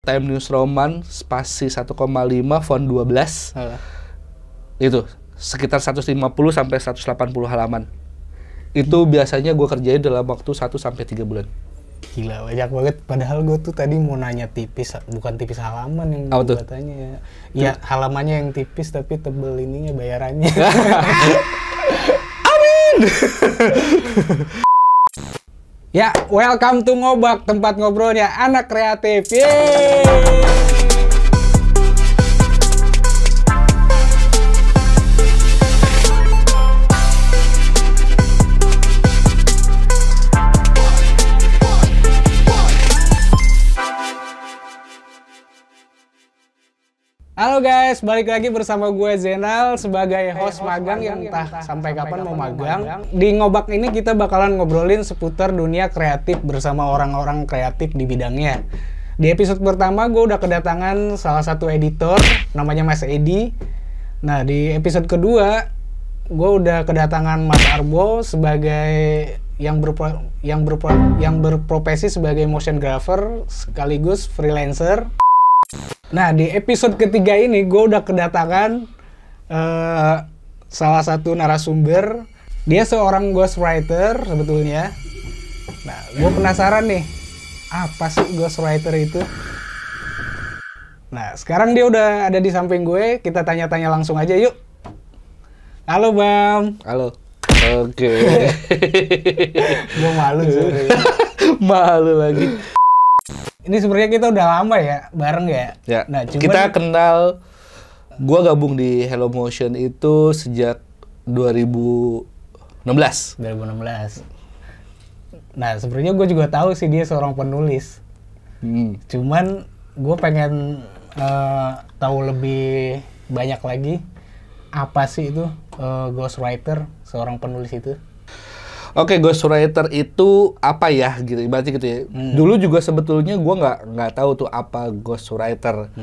Time News Roman spasi 1,5 font 12. Itu sekitar 150 sampai 180 halaman. Itu biasanya gue kerjain dalam waktu 1 sampai 3 bulan. Gila, banyak banget. Padahal gue tuh tadi mau nanya tipis, bukan tipis halaman yang gue tanya. Ya, halamannya yang tipis tapi tebel ininya bayarannya. Amin! Ya, welcome to Ngobak, tempat ngobrolnya anak kreatif. Yeay! Halo guys, balik lagi bersama gue Zenal sebagai host magang yang entah sampai kapan mau magang. Di Ngobak ini kita bakalan ngobrolin seputar dunia kreatif bersama orang-orang kreatif di bidangnya. Di episode pertama gue udah kedatangan salah satu editor, namanya Mas Edi. Nah, di episode kedua gue udah kedatangan Mas Arbo sebagai yang berprofesi sebagai motion grapher sekaligus freelancer. Nah, di episode ketiga ini gue udah kedatangan salah satu narasumber. Dia seorang ghostwriter sebetulnya. Nah, gue penasaran nih, apa sih ghostwriter itu? Nah, sekarang dia udah ada di samping gue. Kita tanya-tanya langsung aja yuk. Halo Bam. Halo. Oke. Gue malu sih. Malu lagi. Ini sebenarnya kita udah lama ya, bareng ya? Ya, nah, cuman kita kenal, gua gabung di Hello Motion itu sejak 2016. Nah, sebenarnya gue juga tahu sih dia seorang penulis. Cuman gue pengen tahu lebih banyak lagi, apa sih itu ghostwriter, seorang penulis itu? Oke, ghostwriter itu apa ya gitu, ibaratnya gitu ya. Dulu juga sebetulnya gue nggak tahu tuh apa ghostwriter.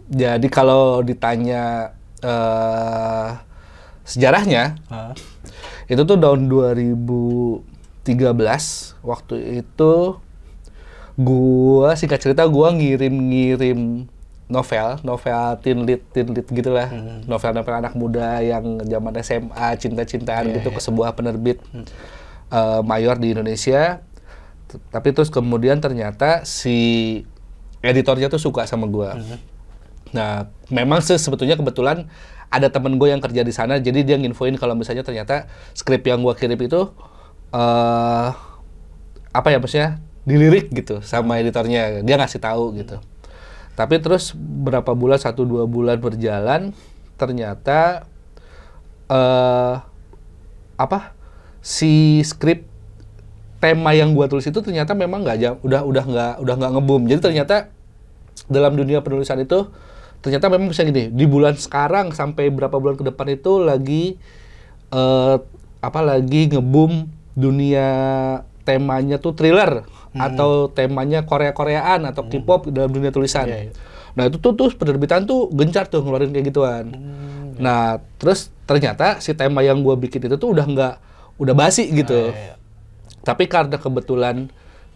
Jadi kalau ditanya sejarahnya, itu tuh tahun 2013 waktu itu gue singkat cerita gue ngirim novel teen lead gitulah, novel-novel anak muda yang zaman SMA cinta-cintaan gitu ke sebuah penerbit mayor di Indonesia. Tapi terus kemudian ternyata si editornya tuh suka sama gue. Nah, memang sebetulnya kebetulan ada temen gue yang kerja di sana, jadi dia nginfoin kalau misalnya ternyata skrip yang gue kirim itu apa ya, maksudnya dilirik gitu sama editornya, dia ngasih tahu gitu. Tapi terus berapa bulan, 1-2 bulan berjalan, ternyata si skrip tema yang gua tulis itu ternyata memang udah nggak ngebum. Jadi ternyata dalam dunia penulisan itu ternyata memang bisa gini, di bulan sekarang sampai berapa bulan ke depan itu lagi lagi ngebum dunia temanya tuh thriller. Atau temanya Korea-Koreaan atau K-pop dalam dunia tulisan. Nah, itu tuh penerbitan tuh gencar tuh ngeluarin kayak gituan. Nah, terus ternyata si tema yang gue bikin itu tuh udah basi gitu. Tapi karena kebetulan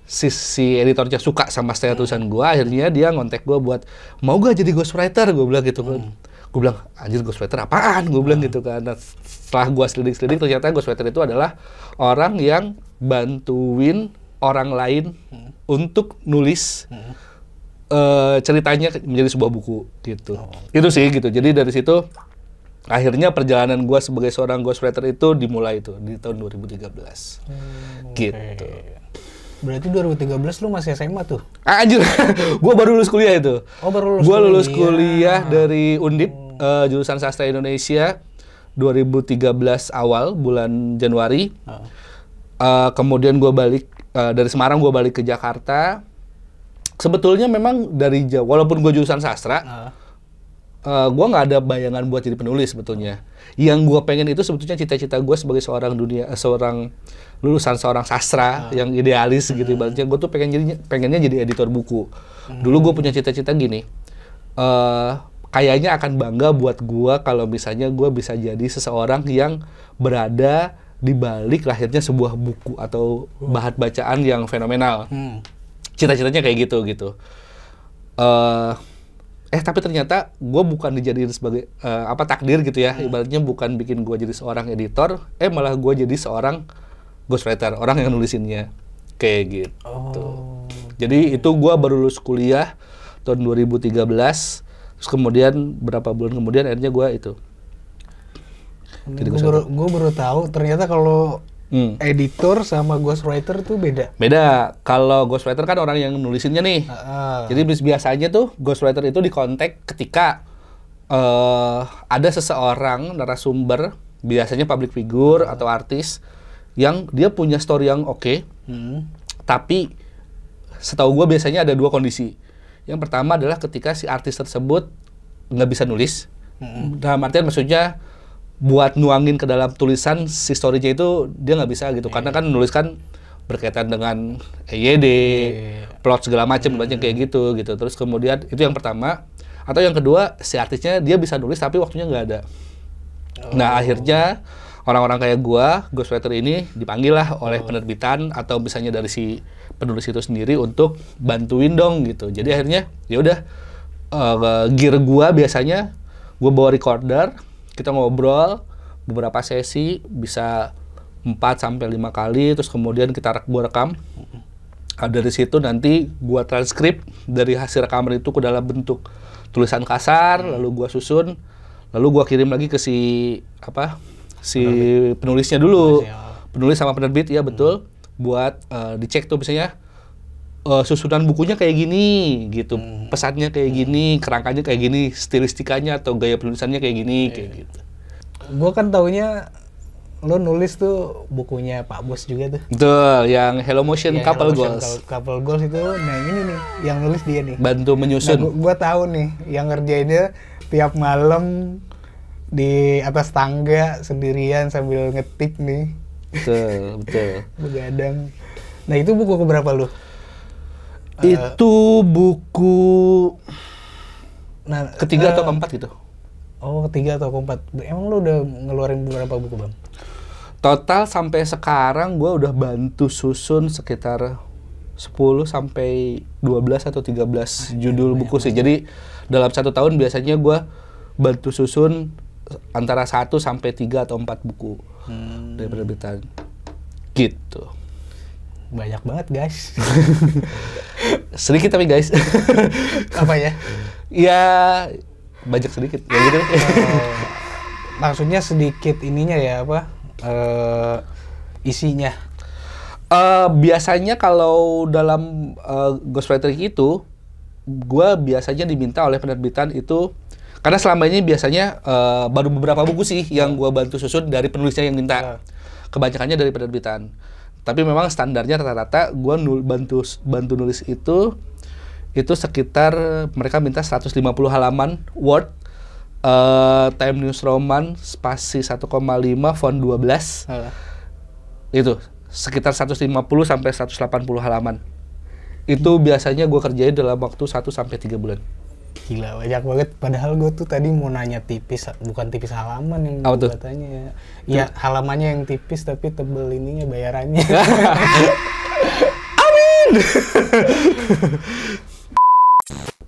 si editornya suka sama style tulisan gue, akhirnya dia ngontek gue buat, mau gak jadi ghostwriter? Gue bilang gitu kan. Gue bilang, anjir ghostwriter apaan? Gue bilang gitu kan. Nah, setelah gue selidik-selidik, ternyata ghostwriter itu adalah orang yang bantuin orang lain untuk nulis ceritanya menjadi sebuah buku gitu. Itu sih gitu. Jadi dari situ akhirnya perjalanan gue sebagai seorang ghostwriter itu dimulai itu di tahun 2013. Gitu. Berarti 2013 lu masih SMA tuh? Anjir, gue baru lulus kuliah itu. Oh, baru lulus Gue lulus kuliah dari Undip, jurusan Sastra Indonesia 2013 awal bulan Januari. Kemudian gue balik dari Semarang, gue balik ke Jakarta. Sebetulnya memang dari Jawa, walaupun gue jurusan sastra, gue nggak ada bayangan buat jadi penulis sebetulnya. Yang gue pengen itu sebetulnya cita-cita gue sebagai seorang lulusan seorang sastra yang idealis gitu. Ibaratnya gue tuh pengennya jadi editor buku. Dulu gue punya cita-cita gini, kayaknya akan bangga buat gue kalau misalnya gue bisa jadi seseorang yang berada di balik lahirnya sebuah buku atau bahan bacaan yang fenomenal. cita-citanya kayak gitu. Tapi ternyata gue bukan dijadiin sebagai takdir gitu ya. Ibaratnya bukan bikin gue jadi seorang editor, malah gue jadi seorang ghostwriter, orang yang nulisinnya kayak gitu. Jadi itu gue baru lulus kuliah tahun 2013, terus kemudian berapa bulan kemudian akhirnya gue itu. Gue baru tahu ternyata kalau editor sama ghostwriter tuh beda. Beda. Kalau ghostwriter kan orang yang nulisinnya nih. Jadi biasanya tuh ghostwriter itu dikontak ketika ada seseorang narasumber, biasanya public figure atau artis, yang dia punya story yang oke, tapi setahu gue biasanya ada 2 kondisi. Yang pertama adalah ketika si artis tersebut nggak bisa nulis. Dalam artian maksudnya buat nuangin ke dalam tulisan si story-nya itu dia nggak bisa gitu. Karena kan nulis kan berkaitan dengan EYD, plot segala macam, banyak kayak gitu. Terus kemudian itu yang pertama. Atau yang kedua, si artisnya dia bisa nulis tapi waktunya nggak ada. Nah akhirnya orang-orang kayak gua, ghostwriter ini dipanggil lah oleh penerbitan atau misalnya dari si penulis itu sendiri untuk bantuin dong gitu. Jadi akhirnya ya udah gear gua biasanya gua bawa recorder, kita ngobrol beberapa sesi bisa 4-5 kali, terus kemudian gua rekam. Dari situ nanti gua transkrip dari hasil rekaman itu ke dalam bentuk tulisan kasar, lalu gua susun, lalu gua kirim lagi ke si penulisnya dulu. Penulis sama penerbit ya betul. Buat dicek tuh misalnya susunan bukunya kayak gini gitu, pesannya kayak gini, kerangkanya kayak gini, stilistikanya atau gaya penulisannya kayak gini, kayak gitu. Gue kan taunya lo nulis tuh bukunya Pak Bos juga tuh. Betul, yang Hello Motion Couple Goals. Couple Goals itu, nah ini nih, yang nulis dia nih. Bantu menyusun. Nah, gue tahu nih, yang ngerjainnya tiap malam di atas tangga sendirian sambil ngetik nih. Betul. Begadang. Nah itu buku keberapa lu? Itu buku ketiga atau keempat gitu. Oh, ketiga atau keempat. Emang lu udah ngeluarin beberapa buku, Bang? Total sampai sekarang gue udah bantu susun sekitar 10 sampai 12 atau 13 judul buku sih. Jadi dalam 1 tahun biasanya gue bantu susun antara 1 sampai 3 atau 4 buku dari penerbitan. Gitu. Banyak banget, guys. Sedikit tapi guys. Apa ya? Ya banyak sedikit ya gitu. Maksudnya sedikit ininya ya apa? Isinya. Biasanya kalau dalam ghostwriting itu gue biasanya diminta oleh penerbitan itu, karena selama ini biasanya baru beberapa buku sih yang gue bantu susun dari penulisnya yang minta. Kebanyakannya dari penerbitan. Tapi memang standarnya rata-rata gue bantu nulis itu sekitar mereka minta 150 halaman Word, Time News Roman, spasi 1,5, font 12. Itu sekitar 150 sampai 180 halaman. Itu biasanya gue kerjain dalam waktu 1 sampai 3 bulan. Gila, banyak banget. Padahal gue tuh tadi mau nanya tipis, bukan tipis halaman yang gue tanya. Ya, halamannya yang tipis tapi tebel ininya bayarannya. Amin!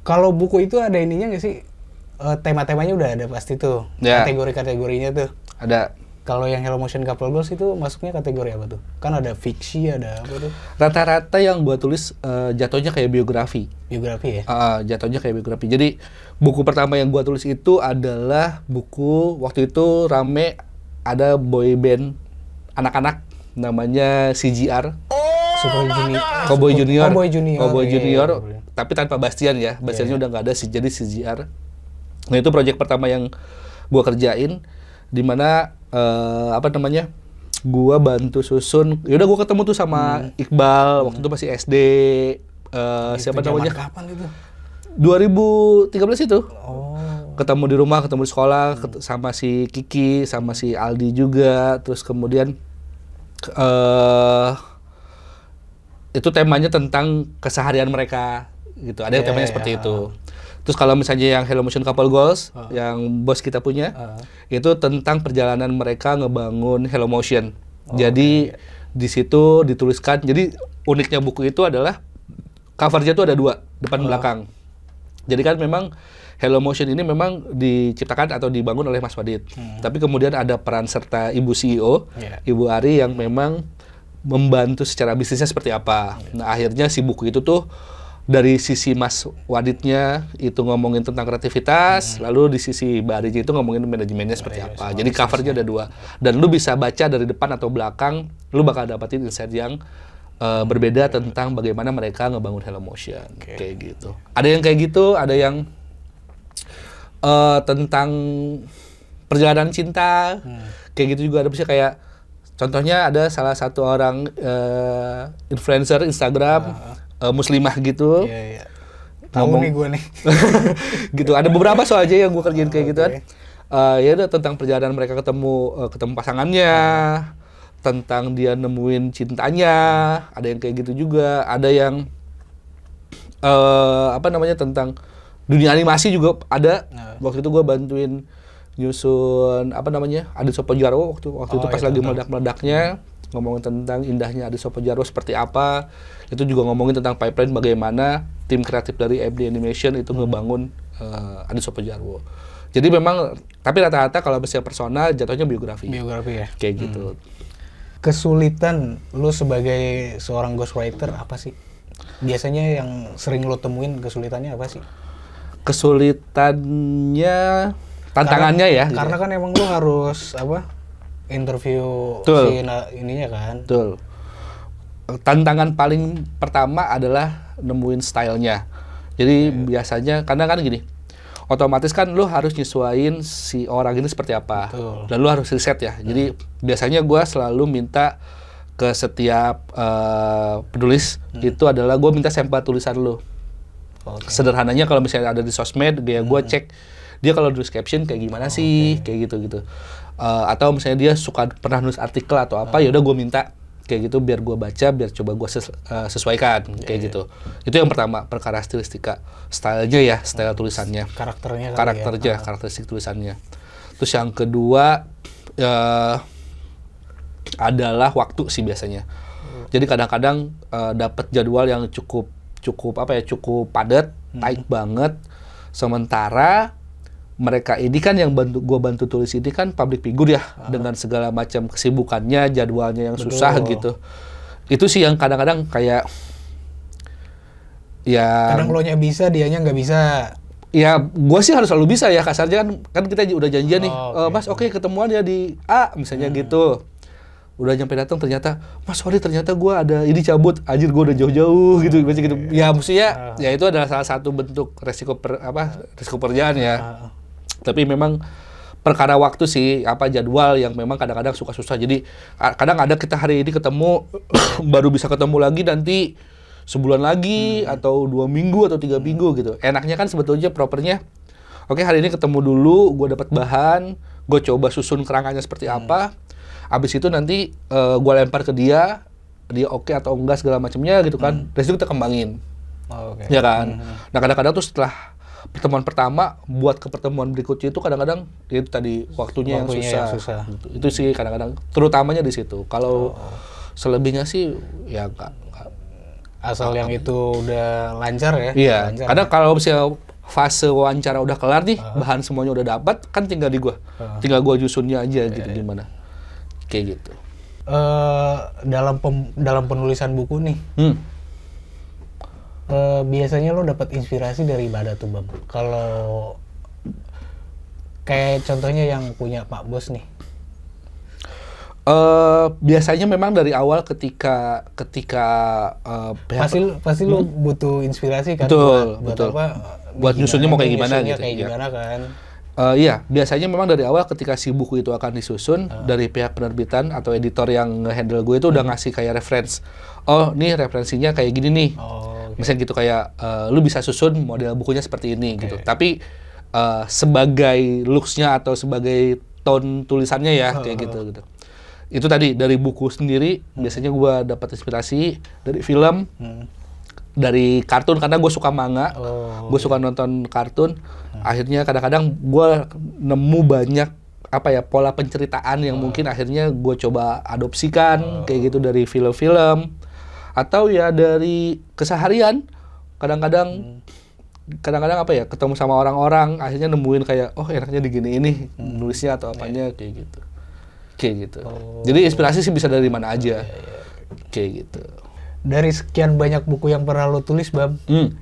Kalau buku itu ada ininya nggak sih? Tema-temanya udah ada pasti tuh. Ya. Kategori-kategorinya tuh. Ada. Kalau yang Hello Motion Couple Goals itu masuknya kategori apa tuh? Kan ada fiksi, ada apa tuh? Rata-rata yang gua tulis jatuhnya kayak biografi. Biografi ya? Jatuhnya kayak biografi. Jadi buku pertama yang gua tulis itu adalah buku waktu itu rame, ada boy band anak-anak namanya CGR. Super Junior. Cowboy Junior. Cowboy Junior. Tapi tanpa Bastian ya. Bastiannya udah nggak ada sih, jadi CGR. Nah itu proyek pertama yang gua kerjain, dimana gua bantu susun. Yaudah gua ketemu tuh sama Iqbal, waktu itu masih SD. Siapa namanya? Kapan itu? 2013 itu. Oh. Ketemu di rumah, ketemu di sekolah, sama si Kiki, sama si Aldi juga. Terus kemudian itu temanya tentang keseharian mereka gitu. Ada yang temanya seperti itu. Terus kalau misalnya yang Hello Motion Couple Goals yang bos kita punya, itu tentang perjalanan mereka ngebangun Hello Motion. Jadi di situ dituliskan. Jadi uniknya buku itu adalah covernya tuh ada 2, depan belakang. Jadi kan memang Hello Motion ini memang diciptakan atau dibangun oleh Mas Wadid. Tapi kemudian ada peran serta Ibu CEO, Ibu Ari yang memang membantu secara bisnisnya seperti apa. Nah, akhirnya si buku itu tuh dari sisi Mas Wadidnya itu ngomongin tentang kreativitas, lalu di sisi Mbak Arinya itu ngomongin manajemennya seperti apa. Jadi covernya ada 2. Dan lu bisa baca dari depan atau belakang, lu bakal dapetin insight yang berbeda tentang bagaimana mereka ngebangun Hello Motion. Kayak gitu. Ada yang kayak gitu, ada yang tentang perjalanan cinta, kayak gitu juga ada. Bisa kayak contohnya ada salah satu orang influencer Instagram muslimah gitu. Tahu nih gue nih. Gitu. Ada beberapa soalnya yang gue kerjain kayak gituan. Ya udah tentang perjalanan mereka ketemu pasangannya, tentang dia nemuin cintanya, ada yang kayak gitu juga, ada yang tentang dunia animasi juga ada. Waktu itu gue bantuin nyusun Adit Sopo Jarwo waktu itu pas lagi meledak-meledaknya, ngomongin tentang indahnya Adit Sopo Jarwo seperti apa. Itu juga ngomongin tentang pipeline bagaimana tim kreatif dari AMD Animation itu ngebangun Adit Sopo Jarwo. Jadi memang, tapi rata-rata kalau misalnya personal jatuhnya biografi. Biografi ya? Kayak gitu. Kesulitan lu sebagai seorang ghostwriter apa sih? Biasanya yang sering lo temuin kesulitannya apa sih? Kesulitannya, tantangannya karena kan emang lu harus interview si ininya kan. Betul. Tantangan paling pertama adalah nemuin stylenya. Jadi biasanya karena kan gini, otomatis kan lu harus nyesuaiin si orang ini seperti apa. Betul. Dan lu harus riset ya. Jadi biasanya gue selalu minta ke setiap penulis itu adalah gue minta sampel tulisan lu. Sederhananya kalau misalnya ada di sosmed, gue cek dia kalau nulis caption kayak gimana sih, kayak gitu. Atau misalnya dia pernah nulis artikel atau apa, ya udah gue minta kayak gitu biar gue baca, biar coba gue sesuaikan kayak gitu. Itu yang pertama, perkara stilistika, stylenya ya, style tulisannya, karakteristik tulisannya. Terus yang kedua adalah waktu sih biasanya. Jadi kadang-kadang dapat jadwal yang cukup padat, tight banget. Sementara mereka ini kan yang gue bantu tulis ini kan public figure ya, dengan segala macam kesibukannya, jadwalnya yang susah gitu. Itu sih yang kadang-kadang kayak ya. Kadang lo nya bisa, dianya nggak bisa. Ya, gue sih harus selalu bisa ya, kasarnya kan kita udah janjian nih, Mas ketemuan ya di A misalnya gitu. Udah nyampe datang ternyata, Mas sorry ternyata gue ada ini cabut, anjir gue udah jauh-jauh gitu, gitu. Ya mestinya ya itu adalah salah satu bentuk resiko kerjaan ya. Tapi memang perkara waktu sih, jadwal yang memang kadang-kadang suka susah. Jadi kadang ada kita hari ini ketemu baru bisa ketemu lagi nanti sebulan lagi atau 2 minggu atau 3 minggu gitu. Enaknya kan sebetulnya propernya, oke hari ini ketemu dulu, gue dapat bahan, gue coba susun kerangkanya seperti apa. Abis itu nanti gue lempar ke dia oke atau enggak segala macamnya gitu kan. Dari situ kita kembangin, ya kan. Nah kadang-kadang tuh setelah pertemuan pertama buat ke pertemuan berikutnya itu kadang-kadang itu tadi waktunya yang susah. Gitu. Itu sih kadang-kadang, terutamanya di situ. Kalau selebihnya sih ya enggak. Asal yang itu udah lancar ya. Iya. Kadang kalau misalnya fase wawancara udah kelar nih, bahan semuanya udah dapat, kan tinggal di gua. Tinggal gua nyusunnya aja gitu gimana. Kayak gitu. Dalam penulisan buku nih, biasanya lo dapat inspirasi dari mana tuh Bang? Kalau kayak contohnya yang punya Pak Bos nih. Biasanya memang dari awal ketika pasti lo butuh inspirasi kan. Betul. Buat nyusunnya mau kayak gimana gitu. Kayak gimana kan? Iya, biasanya memang dari awal ketika si buku itu akan disusun, dari pihak penerbitan atau editor yang nge-handle gue itu udah ngasih kayak reference. Oh, nih referensinya kayak gini nih. Misalnya gitu kayak, lu bisa susun model bukunya seperti ini gitu. Tapi sebagai looks-nya atau sebagai tone tulisannya ya, kayak gitu. Itu tadi, dari buku sendiri, biasanya gue dapat inspirasi dari film, dari kartun, karena gue suka manga, gue suka nonton kartun. Akhirnya kadang-kadang gue nemu banyak pola penceritaan yang mungkin akhirnya gue coba adopsikan kayak gitu dari film-film, atau ya dari keseharian. kadang-kadang apa ya, ketemu sama orang-orang akhirnya nemuin kayak oh enaknya digini ini nulisnya atau apanya kayak gitu. Jadi inspirasi sih bisa dari mana aja. Kayak gitu. Dari sekian banyak buku yang pernah lo tulis, Bam, 13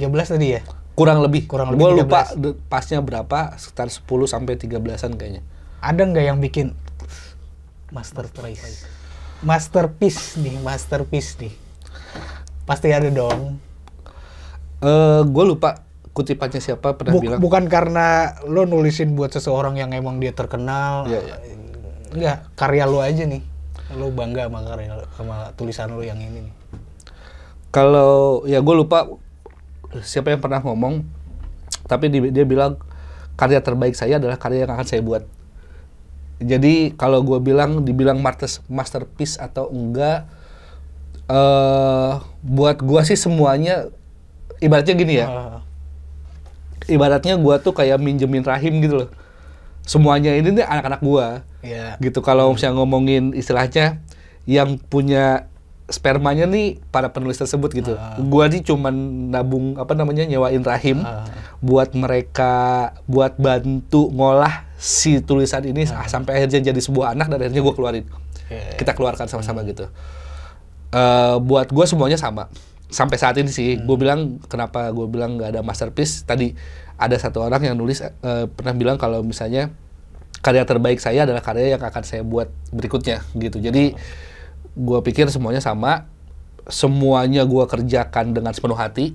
tadi ya? Kurang lebih gue 13. lupa pasnya berapa, sekitar 10 sampai 13-an kayaknya. Ada nggak yang bikin masterpiece nih? Pasti ada dong. Gue lupa kutipannya siapa pernah bilang. Bukan karena lo nulisin buat seseorang yang emang dia terkenal. Enggak, karya lo aja nih. Lo bangga sama sama tulisan lo yang ini nih. Kalau ya gue lupa siapa yang pernah ngomong, tapi dia bilang karya terbaik saya adalah karya yang akan saya buat. Jadi kalau gue dibilang masterpiece atau enggak, buat gue sih semuanya ibaratnya gini ya. Ibaratnya gue tuh kayak minjemin rahim gitu loh. Semuanya ini nih anak-anak gue. Gitu. Kalau misalnya ngomongin istilahnya yang punya spermanya nih para penulis tersebut gitu. Gua nih cuman nabung nyewain rahim buat mereka, buat bantu ngolah si tulisan ini sampai akhirnya jadi sebuah anak dan akhirnya gua keluarin. Kita keluarkan sama-sama gitu. Buat gua semuanya sama. Sampai saat ini sih, kenapa gua bilang nggak ada masterpiece. Tadi ada satu orang yang nulis pernah bilang kalau misalnya karya terbaik saya adalah karya yang akan saya buat berikutnya gitu. Jadi gue pikir semuanya sama, semuanya gue kerjakan dengan sepenuh hati.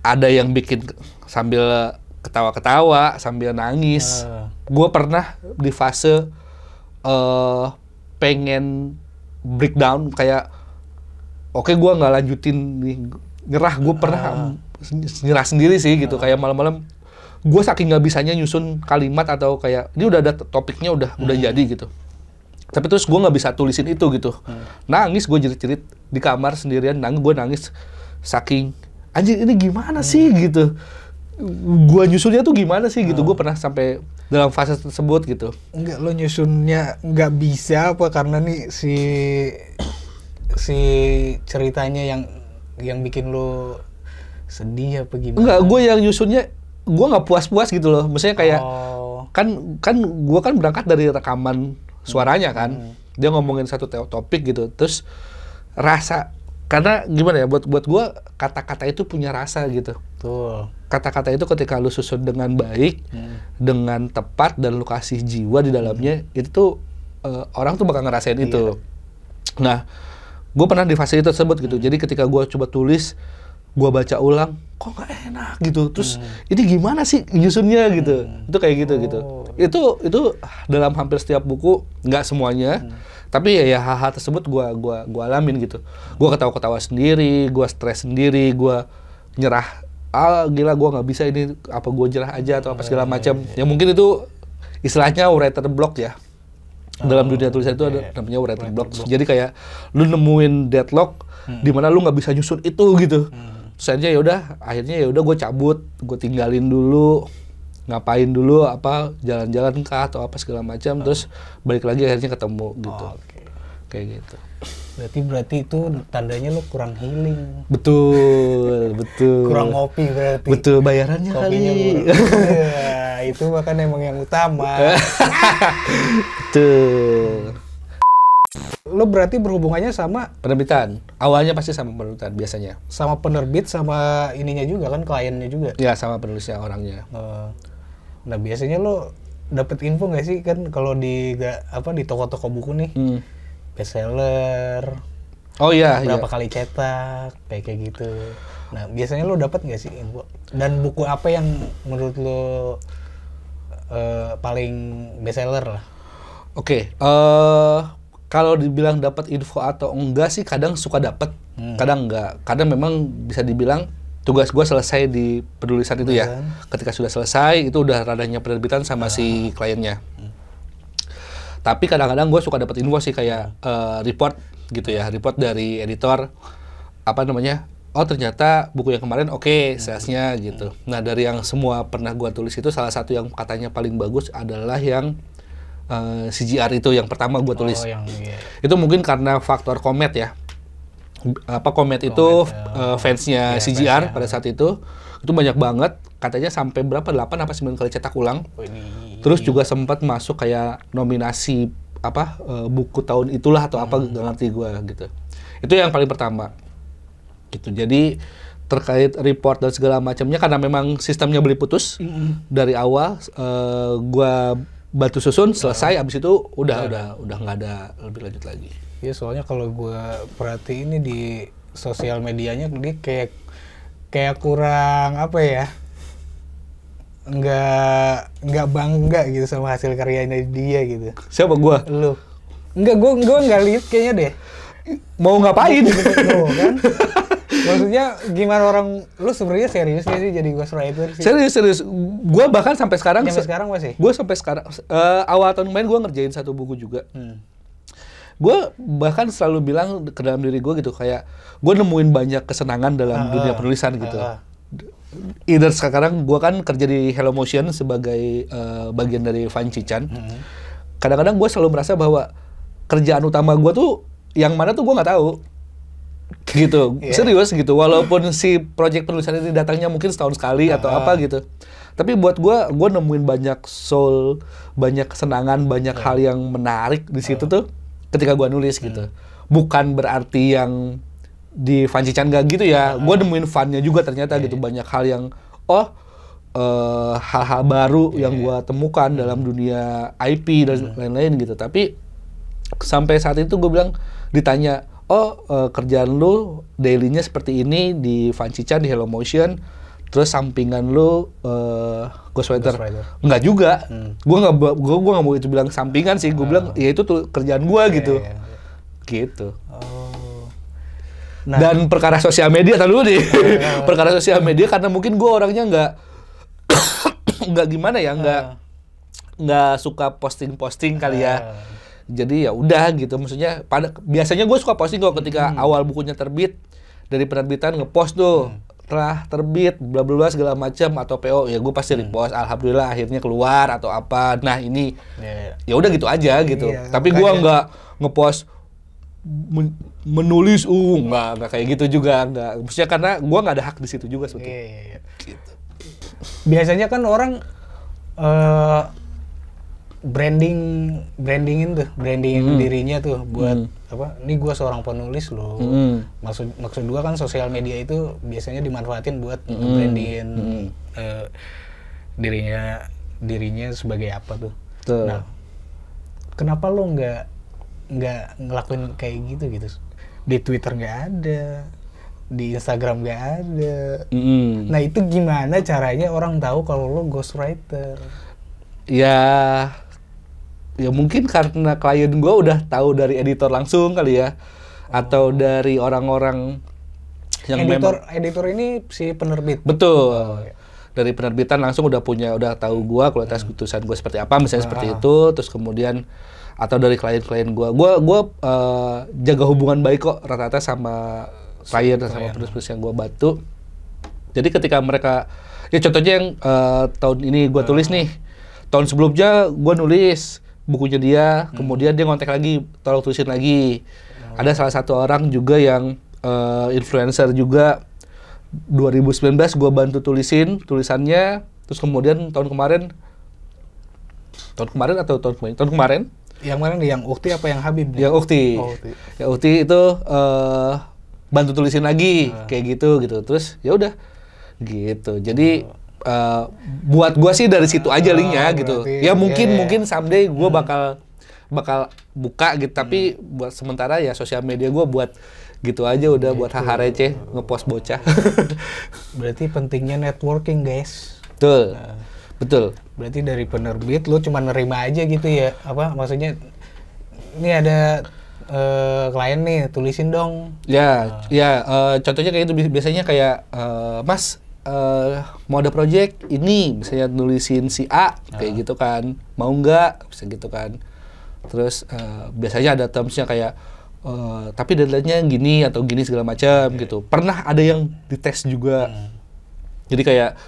Ada yang bikin sambil ketawa-ketawa, sambil nangis. Gue pernah di fase pengen breakdown, kayak oke, gue nggak lanjutin nih, nyerah. Gue pernah nyerah sendiri sih gitu, kayak malam-malam gue saking nggak bisanya nyusun kalimat atau kayak ini udah ada topiknya udah jadi gitu. Tapi terus gue nggak bisa tulisin itu gitu. Nangis gue jerit-jerit di kamar sendirian, gue nangis saking anjir ini gimana sih gitu. Gue nyusunnya tuh gimana sih gitu. Gue pernah sampai dalam fase tersebut gitu. Enggak, lo nyusunnya nggak bisa apa karena nih si ceritanya yang bikin lo sedih apa gimana? Enggak, gue yang nyusunnya gue nggak puas-puas gitu loh. Maksudnya kayak kan gue kan berangkat dari rekaman suaranya kan, dia ngomongin satu topik gitu, terus rasa, karena gimana ya, buat gue kata-kata itu punya rasa gitu. Kata-kata itu ketika lu susun dengan baik, dengan tepat dan lu kasih jiwa di dalamnya, itu tuh orang tuh bakal ngerasain itu. Nah, gue pernah di fase itu tersebut gitu. Jadi ketika gue coba tulis, gue baca ulang, kok nggak enak gitu. Terus ini gimana sih nyusunnya gitu. Itu kayak gitu. Itu dalam hampir setiap buku, nggak semuanya. Tapi ya hal-hal tersebut gue alamin gitu. Gue ketawa-ketawa sendiri, gue stres sendiri, gue nyerah. Gila gue nggak bisa ini, apa gue nyerah aja atau apa segala macam. Ya mungkin itu istilahnya writer block ya. Dalam dunia tulisan itu ada namanya writer block. Jadi kayak lu nemuin deadlock di mana lu nggak bisa nyusun itu gitu. Terus akhirnya gue cabut, gue tinggalin dulu, ngapain dulu, apa jalan-jalan kah atau apa segala macam, terus balik lagi akhirnya ketemu gitu. Kayak gitu. Berarti itu tandanya lu kurang healing. Betul. Kurang ngopi berarti. Betul, bayarannya kopinya kali. Itu bahkan emang yang utama. Betul. Lo berarti berhubungannya sama penerbitan. Awalnya pasti sama penerbitan biasanya. Sama penerbit, sama ininya juga kan, kliennya juga. Ya, sama penulisnya orangnya. Nah, biasanya lo dapet info nggak sih kan kalau di toko-toko buku nih, bestseller. Oh iya. Berapa kali cetak, kayak gitu. Nah, biasanya lo dapet nggak sih info? Dan buku apa yang menurut lo paling bestseller lah? Oke. Kalau dibilang dapat info atau enggak sih, kadang suka dapat, kadang enggak. Kadang memang bisa dibilang tugas gue selesai di penulisan itu ya. Ketika sudah selesai, itu udah ranahnya penerbitan sama si kliennya. Tapi kadang-kadang gue suka dapat info sih, kayak report gitu ya, report dari editor, oh ternyata buku yang kemarin salesnya gitu. Nah, dari yang semua pernah gue tulis itu, salah satu yang katanya paling bagus adalah yang CGR itu yang pertama gue tulis. Oh, iya. Itu mungkin karena faktor Comet ya. Comet itu fansnya CGR pada saat itu banyak banget, katanya sampai berapa 8 apa 9 kali cetak ulang. Terus juga sempat masuk kayak nominasi buku tahun itulah atau apa, gak ngerti gue gitu. Itu yang paling pertama gitu. Jadi terkait report dan segala macamnya, karena memang sistemnya beli putus dari awal, gua batu susun selesai, abis itu udah nggak ada lebih lanjut lagi. Iya, soalnya kalau gua perhati ini di sosial medianya dia kayak kurang apa ya, nggak bangga gitu sama hasil karyanya dia gitu. Siapa gua? Lu? Gua nggak lihat kayaknya deh. Mau ngapain? Kan? Maksudnya gimana orang, lu sebenarnya serius gak sih jadi ghostwriter sih? Serius. Gue bahkan sampai sekarang. Sampai sekarang masih? Gue sampai sekarang, awal tahun kemarin gue ngerjain satu buku juga. Gue bahkan selalu bilang ke dalam diri gue gitu, kayak gue nemuin banyak kesenangan dalam dunia penulisan gitu. Either sekarang gue kan kerja di Hello Motion sebagai bagian dari Van Cican. Kadang-kadang gue selalu merasa bahwa kerjaan utama gue tuh yang mana tuh gue nggak tahu. Gitu, serius gitu. Walaupun si project penulisan ini datangnya mungkin setahun sekali atau apa gitu. Tapi buat gue nemuin banyak soul, banyak kesenangan, banyak hal yang menarik di situ tuh ketika gue nulis gitu. Bukan berarti yang di Van Cican gak gitu ya. Gue nemuin fun-nya juga ternyata gitu. Banyak hal yang hal-hal baru yang gue temukan dalam dunia IP dan lain-lain gitu. Tapi sampai saat itu gue bilang, ditanya, kerjaan lu daily-nya seperti ini di Van Cican, di Hello Motion, terus sampingan lu ghostwriter. Enggak juga. Gua nggak mau itu bilang sampingan sih. Gue bilang ya itu tuh kerjaan gua gitu. Gitu. Nah, dan perkara sosial media dulu nih. Perkara sosial media karena mungkin gua orangnya nggak gimana ya, nggak suka posting kali ya. Jadi ya udah gitu, maksudnya biasanya gue suka posting kok ketika awal bukunya terbit, dari penerbitan ngepost tuh telah terbit bla bla bla segala macam atau PO, ya gue pasti repost, alhamdulillah akhirnya keluar atau apa. Nah ini ya udah gitu aja gitu. Tapi gue nggak ngepost menulis nggak kayak gitu juga, nggak. Maksudnya karena gue nggak ada hak di situ juga sebetulnya. Gitu. Biasanya kan orang brandingin dirinya tuh buat apa? Ini gua seorang penulis loh. Maksud gua kan sosial media itu biasanya dimanfaatin buat brandingin dirinya sebagai apa tuh. Nah, kenapa lo nggak ngelakuin kayak gitu? Di Twitter nggak ada, di Instagram nggak ada. Nah itu gimana caranya orang tahu kalau lo ghostwriter? Ya mungkin karena klien gue udah tahu dari editor langsung kali ya, atau dari orang-orang yang editor ini si penerbit. Betul. Dari penerbitan langsung udah tahu gue kualitas tulisan gue seperti apa, misalnya seperti itu. Terus kemudian atau dari klien-klien gue jaga hubungan baik kok rata-rata sama klien dan sama penulis-penulis yang gue bantu. Jadi ketika mereka, ya contohnya yang tahun ini gue tulis nih, tahun sebelumnya gue nulis bukunya dia, kemudian dia ngontek lagi, tolong tulisin lagi. Ada salah satu orang juga yang influencer juga, 2019 gue bantu tulisannya, terus kemudian tahun kemarin yang mana nih, yang Ukti apa yang Habib? Yang Ukti. Yang Ukti itu bantu tulisin lagi kayak gitu. Terus ya udah gitu. Jadi buat gue sih dari situ aja linknya gitu. Ya mungkin someday gue bakal buka gitu, tapi buat sementara ya sosial media gue buat gitu aja udah gitu. Buat haha receh ngepost bocah. Berarti pentingnya networking guys. Betul. Berarti dari penerbit lu cuma nerima aja gitu ya? Apa maksudnya? Ini ada klien nih, tulisin dong. Contohnya kayak itu biasanya kayak Mas mau ada project ini, misalnya nulisin si A kayak gitu kan, mau nggak, bisa gitu kan. Terus biasanya ada termsnya kayak tapi deadline-nya gini atau gini segala macam gitu. Pernah ada yang dites juga. Jadi kayak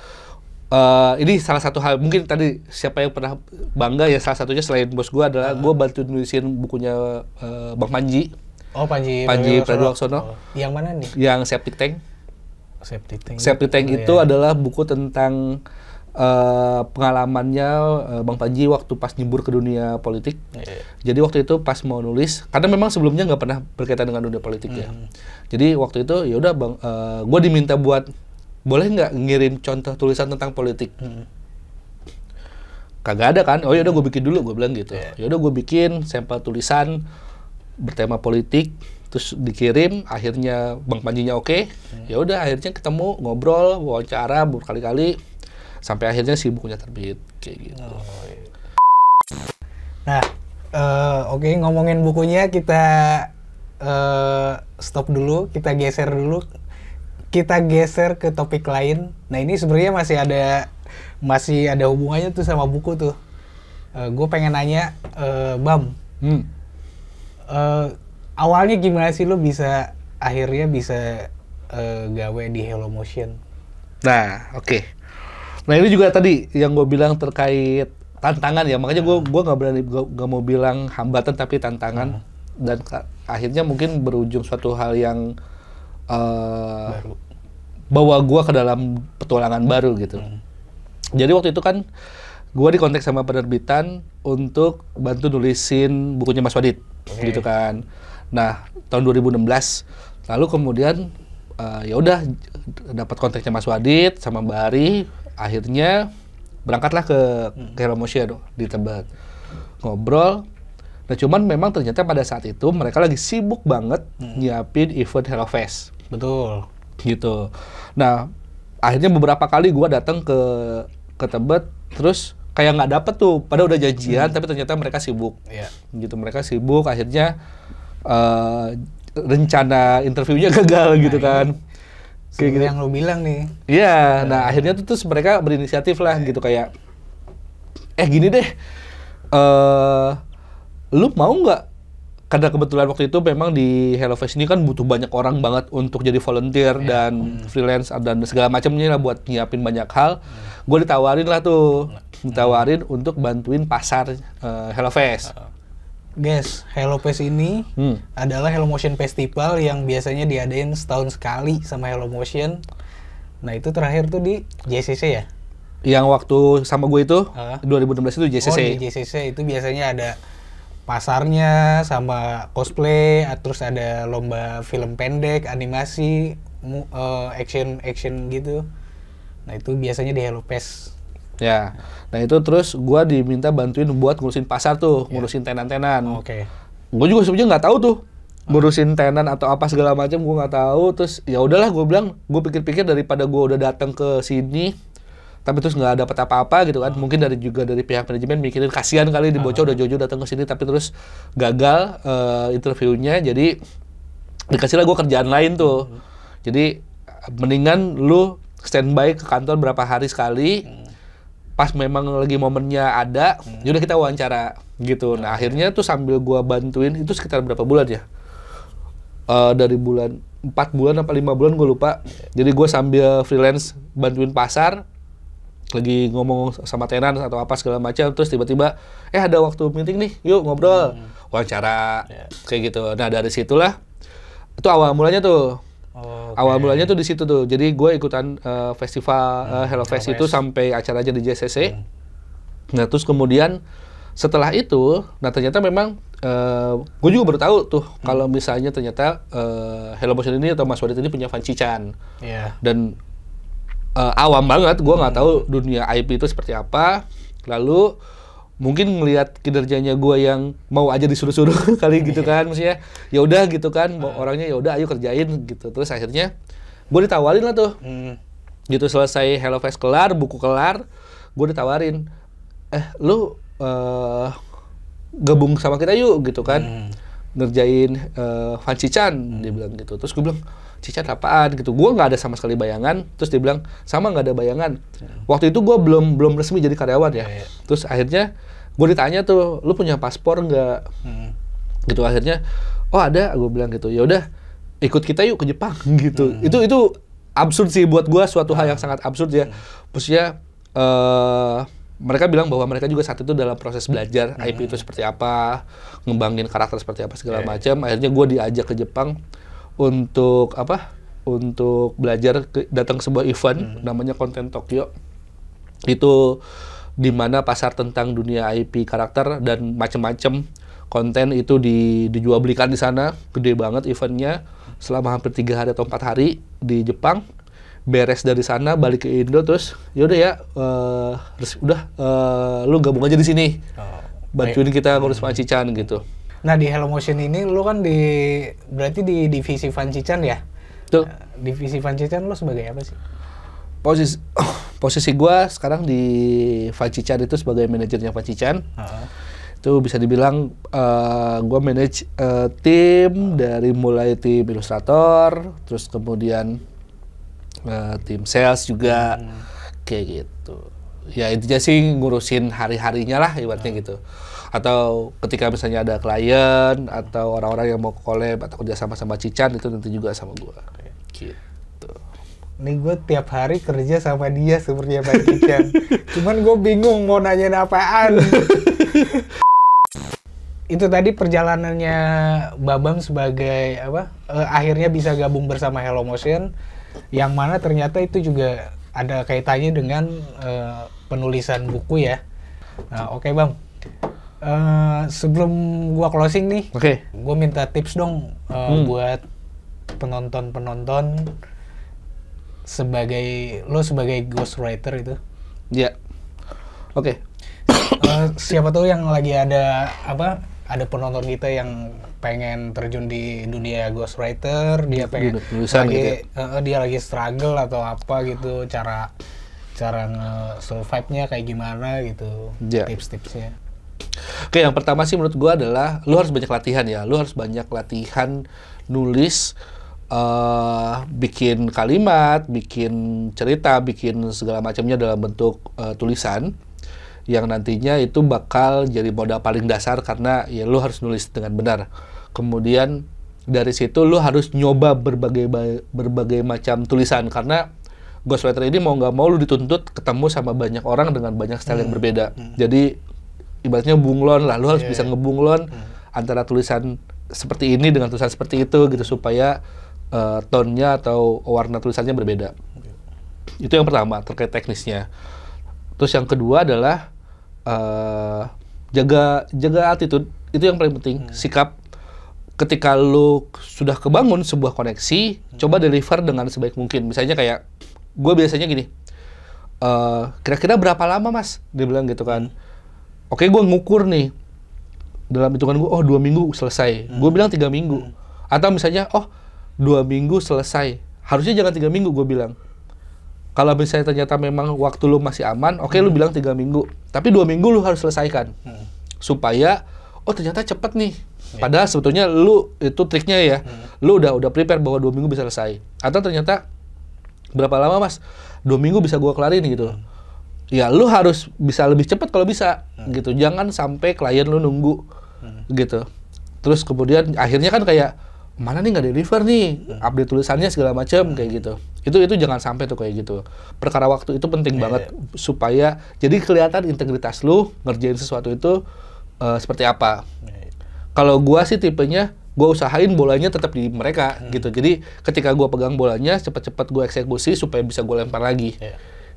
Ini salah satu hal, mungkin tadi siapa yang pernah bangga ya, salah satunya selain bos gue adalah gue bantu nulisin bukunya Bang Panji. Oh, Panji Pragiwaksono. Yang mana nih? Yang Septic Tank. Septic Tank itu adalah buku tentang pengalamannya Bang Panji waktu pas nyebur ke dunia politik. Jadi waktu itu pas mau nulis, karena memang sebelumnya nggak pernah berkaitan dengan dunia politik ya. Jadi waktu itu ya udah Bang, gue diminta buat boleh nggak ngirim contoh tulisan tentang politik. Kagak ada kan? Oh ya udah gue bikin dulu, gue bilang gitu. Ya udah gue bikin sampel tulisan bertema politik, terus dikirim. Akhirnya Bang Panjinya oke. Ya udah akhirnya ketemu, ngobrol, wawancara berkali-kali sampai akhirnya si bukunya terbit kayak gitu. Nah, oke, ngomongin bukunya kita stop dulu, kita geser dulu. Kita geser ke topik lain. Nah, ini sebenarnya masih ada hubungannya tuh sama buku tuh. Gue pengen nanya, Bam, awalnya gimana sih lo akhirnya bisa gawe di Hello Motion? Nah, oke. Nah, ini juga tadi yang gue bilang terkait tantangan ya. Makanya gue nggak mau bilang hambatan tapi tantangan. Dan akhirnya mungkin berujung suatu hal yang baru. Bawa gue ke dalam petualangan baru gitu. Jadi waktu itu kan gue dikontak sama penerbitan untuk bantu nulisin bukunya Mas Wadid, gitu kan. Nah, tahun 2016, lalu kemudian ya udah dapat kontaknya Mas Wadid sama Mbak Ari, akhirnya berangkatlah ke Hello Motion di Tebet, ngobrol. Nah, cuman memang ternyata pada saat itu mereka lagi sibuk banget nyiapin event Hello Fest. Betul. Gitu. Nah, akhirnya beberapa kali gue datang ke Tebet, terus kayak nggak dapet tuh, padahal udah janjian, tapi ternyata mereka sibuk. Gitu, mereka sibuk, akhirnya rencana interviewnya gagal gitu kan. Kayak gitu yang lo bilang nih. Iya, nah akhirnya tuh terus mereka berinisiatif lah gitu kayak, gini deh, lu mau nggak? Karena kebetulan waktu itu memang di Hello Fest ini kan butuh banyak orang banget untuk jadi volunteer dan freelance dan segala macamnya lah buat nyiapin banyak hal. Gue ditawarin lah tuh, untuk bantuin pasar Hello Fest. Guys, Hello Fest ini adalah Hello Motion Festival yang biasanya diadain setahun sekali sama Hello Motion. Nah, itu terakhir tuh di JCC ya? Yang waktu sama gue itu 2016 itu JCC. Oh, di JCC itu biasanya ada pasarnya sama cosplay, terus ada lomba film pendek, animasi, action gitu. Nah, itu biasanya di Hello Fest. Ya, nah itu terus gue diminta bantuin buat ngurusin pasar tuh, ngurusin tenan-tenan. Gue juga sebenarnya nggak tahu tuh ngurusin tenan atau apa segala macam, gue nggak tahu. Terus ya udahlah, gue bilang, gue pikir-pikir daripada gue udah datang ke sini tapi terus nggak dapat apa-apa gitu kan. Mungkin dari pihak manajemen mikirin kasihan kali di bocah udah jauh-jauh datang ke sini tapi terus gagal interviewnya, jadi dikasihlah gue kerjaan lain tuh. Jadi mendingan lu standby ke kantor berapa hari sekali, pas memang lagi momennya ada, yaudah kita wawancara gitu. Nah, akhirnya tuh sambil gue bantuin itu sekitar berapa bulan ya? Dari 4 bulan apa 5 bulan gue lupa. Jadi gue sambil freelance bantuin pasar, lagi ngomong sama tenan atau apa segala macam, terus tiba-tiba ada waktu meeting nih, yuk ngobrol, wawancara, kayak gitu. Nah, dari situlah itu awal mulanya tuh. Awal mulanya tuh di situ tuh. Jadi gue ikutan festival Hello Fest itu sampai acaranya di JCC. Nah, terus kemudian setelah itu, nah ternyata memang gue juga baru tahu tuh kalau misalnya ternyata Hello Motion ini atau Mas Wadid ini punya fansichan. Dan awam banget, gue nggak tahu dunia IP itu seperti apa. Lalu mungkin ngelihat kinerjanya gue yang mau aja disuruh-suruh kali gitu kan, maksudnya ya udah gitu kan, mau orangnya ya udah ayo kerjain gitu. Terus akhirnya gue ditawarin lah tuh, gitu selesai Hello Fest kelar, buku kelar, gue ditawarin, lu gabung sama kita yuk gitu kan, ngerjain fansichan, dia bilang gitu. Terus gue bilang, Cicat apaan gitu, gue nggak ada sama sekali bayangan. Terus dia bilang sama nggak ada bayangan. Waktu itu gue belum resmi jadi karyawan ya. Terus akhirnya gue ditanya tuh, lu punya paspor nggak? Gitu. Akhirnya oh ada, gue bilang gitu. Ya udah ikut kita yuk ke Jepang gitu. Itu absurd sih buat gue, suatu hal yang sangat absurd ya. Maksudnya mereka bilang bahwa mereka juga saat itu dalam proses belajar IP itu seperti apa, ngembangin karakter seperti apa segala macam. Akhirnya gue diajak ke Jepang untuk untuk belajar, datang ke sebuah event namanya Content Tokyo. Itu di mana pasar tentang dunia IP karakter dan macam-macam konten itu dijual belikan di sana. Gede banget eventnya, selama hampir 3 hari atau 4 hari di Jepang. Beres dari sana balik ke Indo, terus yaudah ya lu gabung aja di sini, bantuin kita ngurus Fancichan gitu. Nah di Hello Motion ini lu kan berarti di divisi Fancichan ya? Tuh. Divisi Fancichan lu sebagai apa sih? Posisi gua sekarang di Fancichan itu sebagai manajernya Fancichan. Itu bisa dibilang gua manage tim dari mulai tim ilustrator, terus kemudian tim sales juga, kayak gitu. Ya intinya sih ngurusin hari-harinya lah ibaratnya gitu. Atau ketika misalnya ada klien atau orang-orang yang mau collab atau kerja sama Cican, itu nanti juga sama gua. Gitu. Nih gue tiap hari kerja sama dia seperti apa Cican. Cuman gue bingung mau nanyain apaan. Itu tadi perjalanannya Babang sebagai akhirnya bisa gabung bersama Hello Motion, yang mana ternyata itu juga ada kaitannya dengan penulisan buku ya. Nah, oke Bang, sebelum gua closing nih, gua minta tips dong buat penonton sebagai ghostwriter itu. Ya, oke. Siapa tahu yang lagi ada penonton kita yang pengen terjun di dunia ghostwriter, dia pengen dia lagi struggle atau apa gitu, cara nge-survive-nya kayak gimana gitu, tips-tipsnya. Oke, yang pertama sih menurut gua adalah lu harus banyak latihan ya, lu harus banyak latihan nulis, bikin kalimat, bikin cerita, bikin segala macamnya dalam bentuk tulisan, yang nantinya itu bakal jadi modal paling dasar karena ya lu harus nulis dengan benar. Kemudian dari situ lu harus nyoba berbagai macam tulisan, karena ghostwriter ini mau nggak mau lu dituntut ketemu sama banyak orang dengan banyak style yang berbeda. Jadi ibaratnya bunglon lah, lu harus bisa ngebunglon antara tulisan seperti ini dengan tulisan seperti itu gitu, supaya tone-nya atau warna tulisannya berbeda. Itu yang pertama terkait teknisnya. Terus yang kedua adalah jaga attitude, itu yang paling penting, sikap. Ketika lu sudah kebangun sebuah koneksi, coba deliver dengan sebaik mungkin. Misalnya kayak gue biasanya gini, kira-kira berapa lama mas? Dia bilang gitu kan. Oke, gue ngukur nih dalam hitungan gue, 2 minggu selesai. Gue bilang 3 minggu. Atau misalnya 2 minggu selesai, harusnya jangan 3 minggu, gue bilang. Kalau misalnya ternyata memang waktu lu masih aman, oke, lu bilang 3 minggu. Tapi 2 minggu lu harus selesaikan. Supaya, ternyata cepet nih. Padahal sebetulnya lu, itu triknya ya, lu udah prepare bahwa 2 minggu bisa selesai. Atau ternyata, berapa lama mas? 2 minggu bisa gua kelarin gitu. Ya lu harus bisa lebih cepat kalau bisa, gitu. Jangan sampai klien lu nunggu, gitu. Terus kemudian akhirnya kan kayak, mana nih nggak deliver nih, update tulisannya segala macam kayak gitu. Itu jangan sampai tuh kayak gitu. Perkara waktu itu penting banget supaya jadi kelihatan integritas lu ngerjain sesuatu itu seperti apa. Kalau gua sih tipenya gua usahain bolanya tetap di mereka gitu. Jadi ketika gua pegang bolanya cepet-cepet gua eksekusi supaya bisa gua lempar lagi.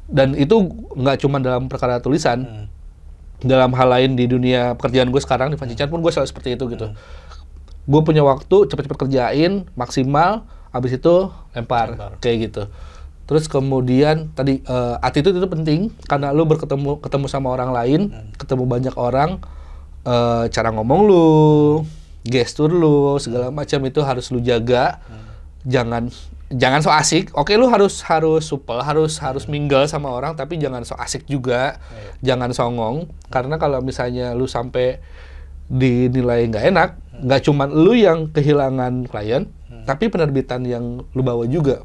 Dan itu nggak cuma dalam perkara tulisan. Dalam hal lain di dunia pekerjaan gue sekarang di Fancichan pun gue selalu seperti itu gitu. Gue punya waktu, cepet-cepet kerjain, maksimal, habis itu lempar, kayak gitu. Terus kemudian tadi attitude itu penting, karena lu ketemu sama orang lain, ketemu banyak orang, cara ngomong lu, gestur lu, segala macam itu harus lu jaga. Jangan so asik. Oke, lu harus supel, harus mingle sama orang, tapi jangan so asik juga. Jangan songong, karena kalau misalnya lu sampai dinilai nggak enak, nggak cuma lu yang kehilangan klien, tapi penerbitan yang lu bawa juga.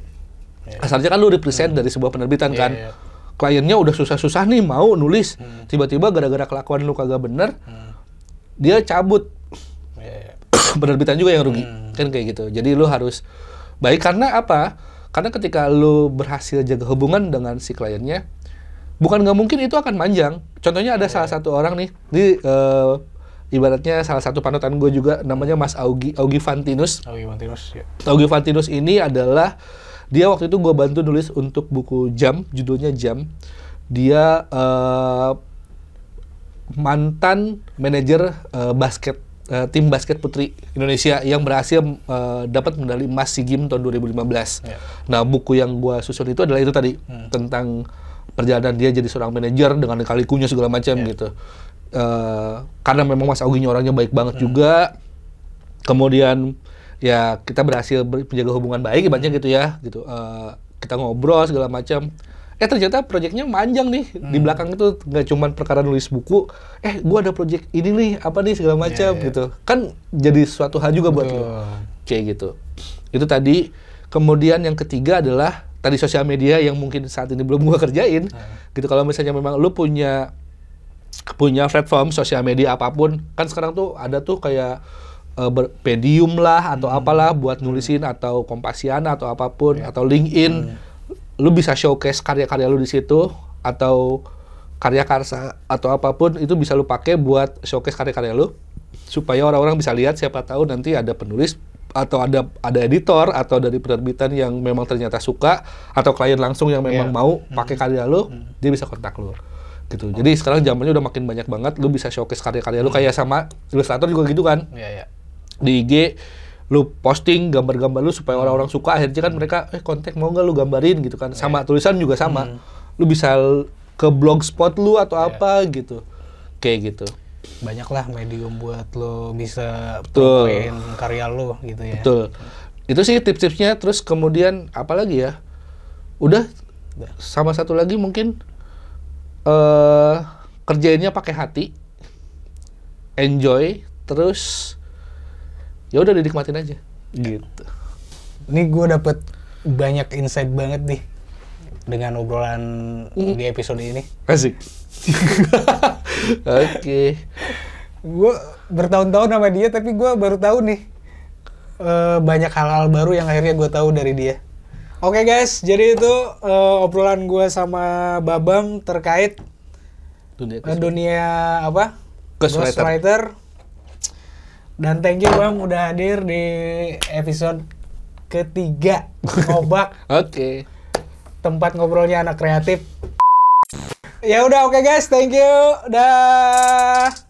Asalnya kan lu represent dari sebuah penerbitan kan. Kliennya udah susah-susah nih mau nulis, tiba-tiba gara-gara kelakuan lu kagak bener, dia cabut. Penerbitan juga yang rugi, kan kayak gitu. Jadi lu harus baik, karena apa? Karena ketika lu berhasil jaga hubungan dengan si kliennya, bukan nggak mungkin itu akan panjang. Contohnya ada salah satu orang nih, ibaratnya salah satu panutan gue juga, namanya Mas Augie Fantinus. Augie Fantinus, ya. Augie Fantinus ini adalah, dia waktu itu gue bantu nulis untuk buku Jam, judulnya Jam. Dia mantan manajer tim basket putri Indonesia yang berhasil dapat medali emas SEA Games tahun 2015. Ya. Nah, buku yang gue susun itu adalah itu tadi, tentang perjalanan dia jadi seorang manajer dengan lika-likunya segala macam gitu. Karena memang Mas Augie orangnya baik banget juga. Kemudian ya kita berhasil menjaga hubungan baik ibaratnya gitu ya, gitu. Kita ngobrol segala macam. Ternyata proyeknya panjang nih. Di belakang itu nggak cuma perkara nulis buku. Gua ada proyek ini nih, apa nih segala macam gitu. Kan jadi suatu hal juga buat lo. Kayak gitu. Itu tadi. Kemudian yang ketiga adalah tadi sosial media yang mungkin saat ini belum gua kerjain. Gitu. Kalau misalnya memang lu punya platform sosial media apapun, kan sekarang tuh ada tuh kayak Medium lah atau apalah buat nulisin, atau Kompasiana atau apapun, atau LinkedIn. Lu bisa showcase karya-karya lu di situ, atau karya karsa atau apapun itu bisa lu pakai buat showcase karya-karya lu, supaya orang-orang bisa lihat, siapa tahu nanti ada penulis atau ada editor atau dari penerbitan yang memang ternyata suka, atau klien langsung yang memang mau pakai karya lu, dia bisa kontak lu. Gitu. Jadi sekarang zamannya udah makin banyak banget, lu bisa showcase karya-karya lu, kayak sama ilustrator juga gitu kan. Di IG lu posting gambar-gambar lu supaya orang-orang suka, akhirnya kan mereka kontak mau nggak lu gambarin gitu kan. Sama tulisan juga sama. Lu bisa ke blogspot lu atau apa gitu. Kayak gitu. Banyak lah medium buat lu bisa promoin karya lu gitu ya. Betul. Itu sih tips-tipsnya. Terus kemudian apa lagi ya? Udah. Sama satu lagi mungkin kerjainnya pakai hati, enjoy, terus ya udah dinikmatin aja, gitu. Ini gue dapet banyak insight banget nih dengan obrolan di episode ini. Asik. Oke. Gue bertahun-tahun sama dia, tapi gue baru tahu nih banyak hal-hal baru yang akhirnya gue tahu dari dia. Oke guys, jadi itu obrolan gue sama Babam terkait dunia apa? Ghostwriter. Dan thank you Bang udah hadir di episode ketiga Ngobak. Oke. Tempat ngobrolnya anak kreatif. Ya udah, oke guys, thank you. Dah.